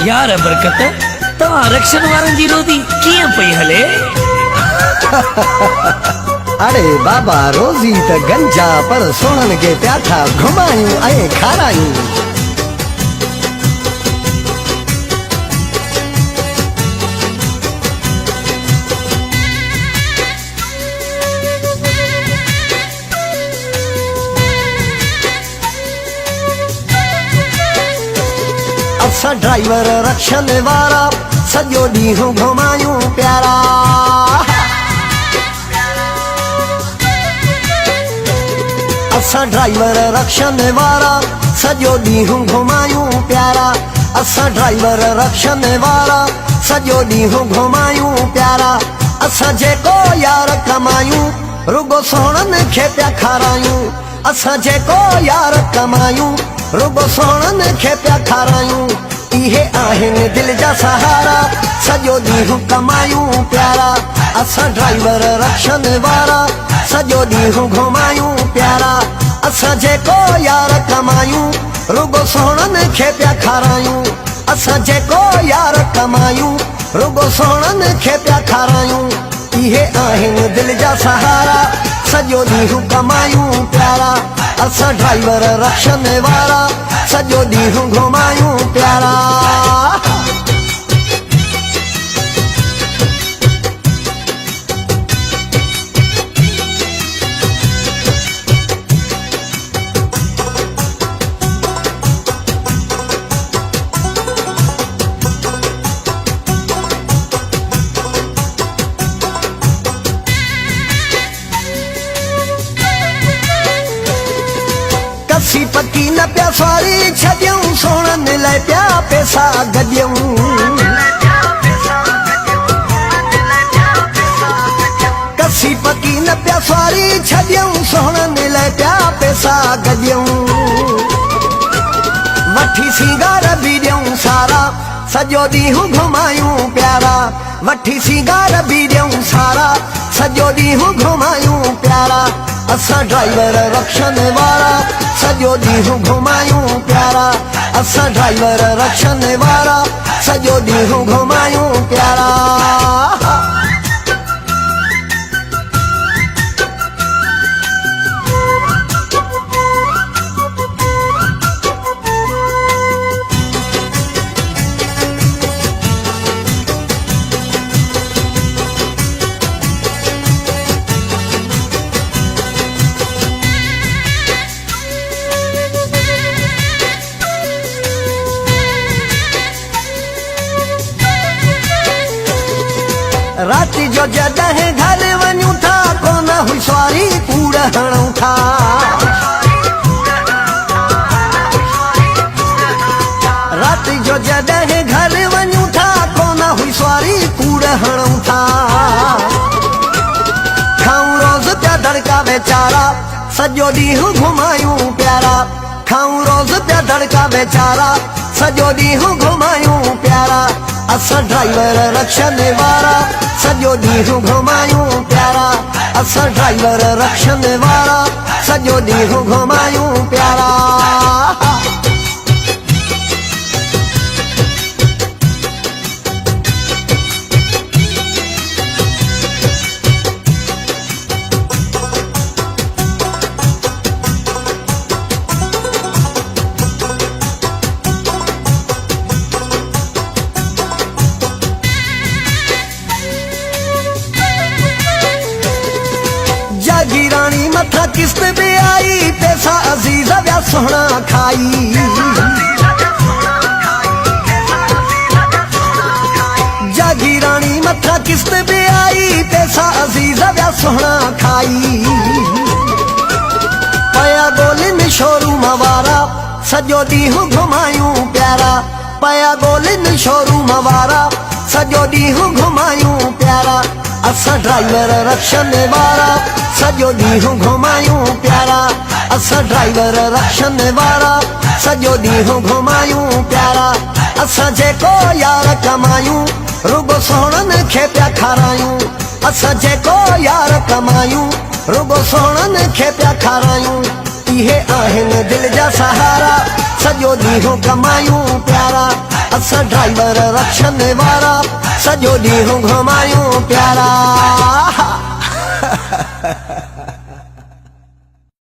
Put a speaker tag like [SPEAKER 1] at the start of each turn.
[SPEAKER 1] यार बरकत तो आरक्षण वारन जी रोदी किए पई हले।
[SPEAKER 2] अरे बाबा रोजी त गंजा पर सोनन के प्याठा घुमायूं ऐं खारायूं। असा ड्राइवर रक्षन वारा सॼो ॾींहुं घुमायूं प्यारा। असा ड्राइवर रक्षन वारा सॼो ॾींहुं घुमायूं प्यारा। असा ड्राइवर रक्षन वारा सॼो ॾींहुं घुमायूं प्यारा। असा जेको यार कमायूं रुगो सोणनि खे पिया खारायूं। असा जेको यार कमायूं रुगो सोणनि खे पिया खारायूं। इहे आहिनि दिल जा सहारा सॼो ॾींहुं कमायूं प्यारा। असां ड्राइवर रक्षन वारा सॼो ॾींहुं घुमायूं प्यारा। असां जेको यार कमायूं रुगो सोणनि खे पिया खारायूं। असां जेको यार कमायूं रुगो सोणनि खे पिया खारायूं। इहे आहिनि दिल जा सहारा सॼो ॾींहुं कमायूं प्यारा। असां ड्राइवर रक्षन वारा सॼो ॾींहुं घुमायूं प्यारा। कसी पकी न पिया सवारी छॾियूं सोणनि लाइ पिया पैसा गॾियूं। कसी पकी न पिया सवारी छॾियूं सोणनि लाइ पिया पैसा गॾियूं। वठी सिंगार बि ॾियूं सारा सॼो ॾींहुं घुमायूं प्यारा। वठी सिंगार बि ॾियूं सारा सॼो ॾींहुं घुमायूं प्यारा। असां ड्राइवर रक्षन वारा सॼो ॾींहुं घुमायूं प्यारा। असां ड्राइवर रक्षन वारा सॼो ॾींहुं घुमायूं प्यारा। राति जो जॾहिं घर वञूं था कोन हुई सवारी कूड़ हणूं था। राति जो जॾहिं घर वञूं था कोन हुई सवारी कूड़ हणूं था। खाऊं रोज़ पिया धड़का वेचारा सॼो ॾींहुं घुमायूं प्यारा। खाऊं रोज़ पिया धड़का वेचारा सॼो ॾींहुं घुमायूं प्यारा। असां ड्राइवर रक्षन वारा सॼो ॾींहुं घुमायूं प्यारा। असां ड्राइवर रक्षन वारा सॼो ॾींहुं घुमायूं प्यारा। जागीरानी मथा किस्त भी आई पैसा अजीज व्या सोना खाई। जागीरानी मथा किस्त भी आई पैसा अजीज व्या सोना खाई। पया गोलिन शोरूम वारा सॼो ॾींहुं घुमायूं प्यारा। पया गोलिन शोरूम वारा सॼो ॾींहुं घुमायूं प्यारा। असां ड्राइवर रक्षन वारा सॼो ॾींहुं घुमायूं प्यारा। असां ड्राइवर रक्षन वारा सॼो ॾींहुं घुमायूं प्यारा। असां जेको यार कमायूं रुगो सोणनि खे पिया खारायूं। असां जेको यार कमायूं रुगो सोणनि खे पिया खारायूं। इहे आहिनि दिल जा सहारा सॼो ॾींहुं कमायूं प्यारा असां ड्राइवर रखनि वारा सॼो ॾींहुं घुमायूं प्यारा